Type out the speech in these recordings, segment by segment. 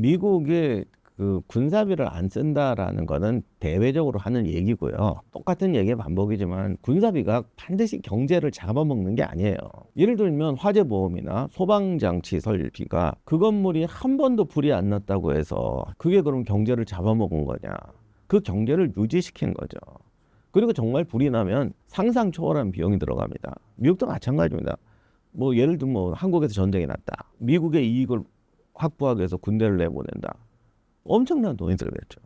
미국이 그 군사비를 안 쓴다라는 거는 대외적으로 하는 얘기고요. 똑같은 얘기의 반복이지만 군사비가 반드시 경제를 잡아먹는 게 아니에요. 예를 들면 화재보험이나 소방장치 설비가 그 건물이 한 번도 불이 안 났다고 해서 그게 그럼 경제를 잡아먹은 거냐. 그 경제를 유지시킨 거죠. 그리고 정말 불이 나면 상상 초월한 비용이 들어갑니다. 미국도 마찬가지입니다. 뭐 예를 들면 뭐 한국에서 전쟁이 났다. 미국의 이익을 확보하기 위해서 군대를 내보낸다. 엄청난 돈이 들겠죠.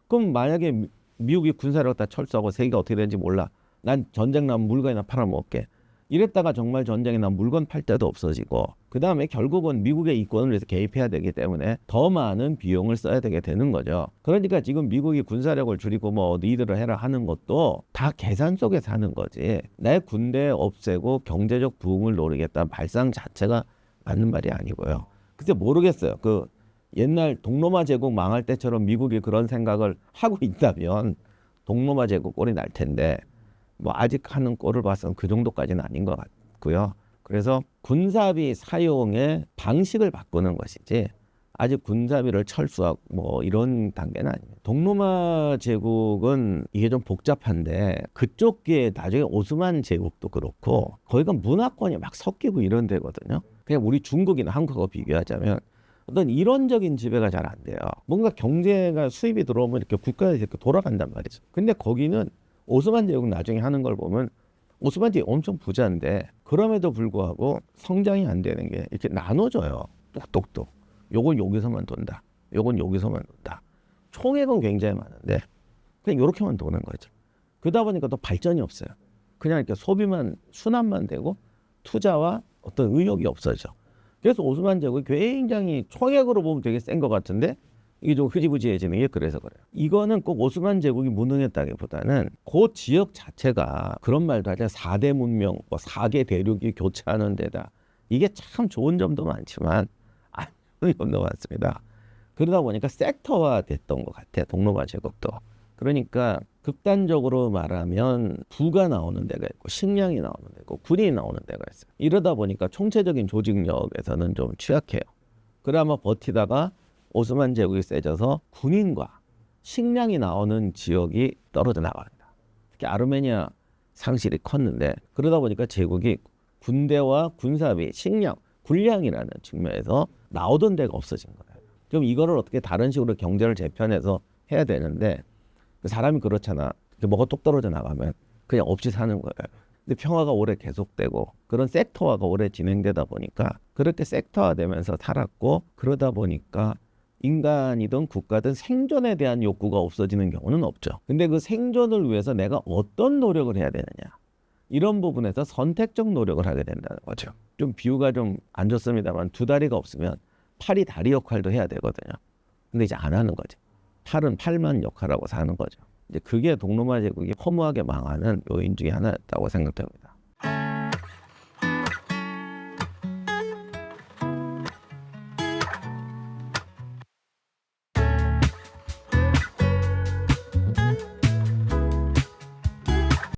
그럼 만약에 미국이 군사를 갖다 철수하고 세계가 어떻게 되는지 몰라. 난 전쟁 나면 물건이나 팔아먹을게. 이랬다가 정말 전쟁이 나면 물건 팔 데도 없어지고 그 다음에 결국은 미국의 이권을 위해서 개입해야 되기 때문에 더 많은 비용을 써야 되게 되는 거죠. 그러니까 지금 미국이 군사력을 줄이고 뭐 니들을 해라 하는 것도 다 계산 속에서 하는 거지. 내 군대 없애고 경제적 부흥을 노리겠다는 발상 자체가 맞는 말이 아니고요. 글쎄 모르겠어요. 그 옛날 동로마 제국 망할 때처럼 미국이 그런 생각을 하고 있다면 동로마 제국 꼴이 날 텐데 뭐 아직 하는 꼴을 봐서는 그 정도까지는 아닌 것 같고요. 그래서 군사비 사용의 방식을 바꾸는 것이지 아직 군사비를 철수하고 뭐 이런 단계는 아니에요. 동로마 제국은 이게 좀 복잡한데 그쪽에 나중에 오스만 제국도 그렇고 거기가 문화권이 막 섞이고 이런 데거든요. 그냥 우리 중국이나 한국하고 비교하자면 어떤 이론적인 지배가 잘 안 돼요. 뭔가 경제가 수입이 들어오면 이렇게 국가에서 이렇게 돌아간단 말이죠. 근데 거기는 오스만 제국 나중에 하는 걸 보면 오스만 제국 엄청 부자인데 그럼에도 불구하고 성장이 안 되는 게 이렇게 나눠져요. 똑똑똑. 요건 여기서만 돈다. 요건 여기서만 돈다. 총액은 굉장히 많은데 그냥 이렇게만 도는 거죠. 그러다 보니까 또 발전이 없어요. 그냥 이렇게 소비만 순환만 되고 투자와 어떤 의욕이 없어져. 그래서 오스만 제국이 굉장히 총액으로 보면 되게 센 것 같은데 이게 좀 흐지부지해지는 게 그래서 그래요. 이거는 꼭 오스만 제국이 무능했다기보다는 그 지역 자체가 그런 말도 하잖아요. 4대 문명, 뭐 4개 대륙이 교차하는 데다. 이게 참 좋은 점도 많지만 안 좋은 점도 많습니다. 그러다 보니까 섹터화 됐던 것 같아요. 동로마 제국도. 그러니까 극단적으로 말하면 부가 나오는 데가 있고 식량이 나오는 데고 군이 나오는 데가 있어요. 이러다 보니까 총체적인 조직력에서는 좀 취약해요. 그나마 버티다가 오스만 제국이 세져서 군인과 식량이 나오는 지역이 떨어져 나갑니다. 특히 아르메니아 상실이 컸는데 그러다 보니까 제국이 군대와 군사비, 식량, 군량이라는 측면에서 나오던 데가 없어진 거예요. 그럼 이거를 어떻게 다른 식으로 경제를 재편해서 해야 되는데 사람이 그렇잖아. 뭐가 똑 떨어져 나가면 그냥 없이 사는 거예요. 근데 평화가 오래 계속되고 그런 섹터화가 오래 진행되다 보니까 그렇게 섹터화되면서 살았고 그러다 보니까 인간이든 국가든 생존에 대한 욕구가 없어지는 경우는 없죠. 근데 그 생존을 위해서 내가 어떤 노력을 해야 되느냐. 이런 부분에서 선택적 노력을 하게 된다는 거죠. 좀 비유가 좀 안 좋습니다만 두 다리가 없으면 팔이 다리 역할도 해야 되거든요. 근데 이제 안 하는 거죠. 팔은 팔만 역할하고 사는 거죠. 이제 그게 동로마 제국이 허무하게 망하는 요인 중에 하나였다고 생각됩니다.